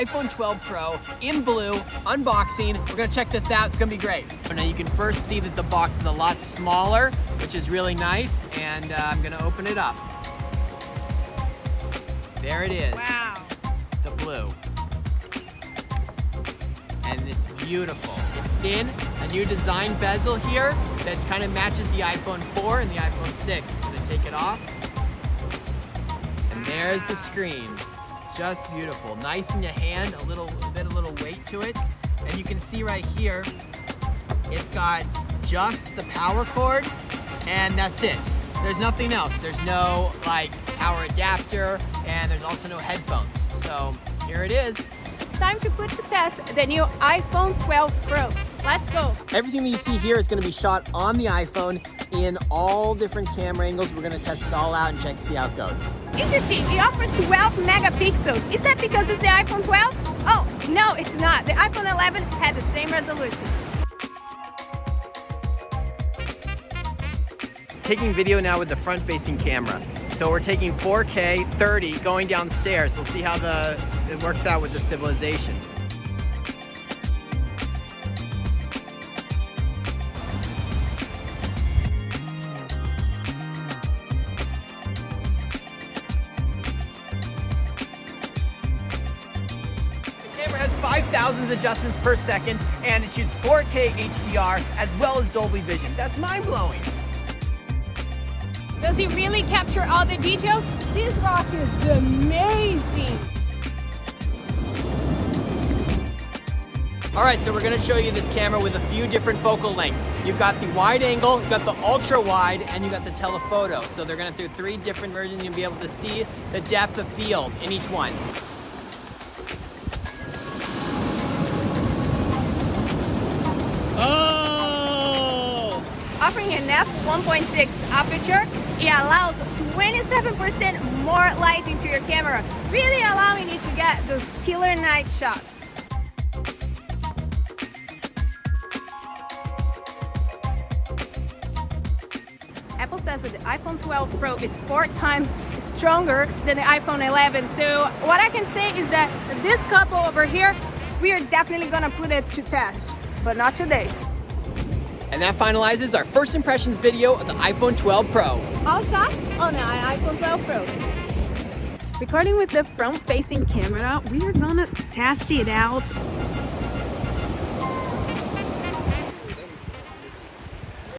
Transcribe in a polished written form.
iPhone 12 Pro in blue, unboxing. We're gonna check this out, it's gonna be great. Now you can first see that the box is a lot smaller, which is really nice, and I'm gonna open it up. There it is. Wow. The blue. And it's beautiful. It's thin, a new design bezel here that kind of matches the iPhone 4 and the iPhone 6. I'm gonna take it off. And there's the screen. Just beautiful. Nice in your hand, a little weight to it. And you can see right here, it's got just the power cord, and that's it. There's nothing else. There's no like power adapter, and there's also no headphones. So here it is. It's time to put to test the new iPhone 12 Pro. Let's go. Everything that you see here is going to be shot on the iPhone in all different camera angles. We're going to test it all out and see how it goes. Interesting, it offers 12 megapixels. Is that because it's the iPhone 12? Oh, no, it's not. The iPhone 11 had the same resolution. Taking video now with the front-facing camera. So we're taking 4K 30 going downstairs. We'll see how it works out with the stabilization. The camera has 5,000 adjustments per second, and it shoots 4K HDR as well as Dolby Vision. That's mind-blowing. Does it really capture all the details? This rock is amazing. All right, so we're gonna show you this camera with a few different focal lengths. You've got the wide angle, you've got the ultra wide, and you've got the telephoto. So they're gonna do 3 different versions. You'll be able to see the depth of field in each one. Oh! Offering an f1.6 aperture, it allows 27% more light into your camera, really allowing you to get those killer night shots. Apple says that the iPhone 12 Pro is 4 times stronger than the iPhone 11. So what I can say is that this couple over here, we are definitely gonna put it to test, but not today. And that finalizes our first impressions video of the iPhone 12 Pro. All shot on the iPhone 12 Pro. Recording with the front-facing camera, we are gonna test it out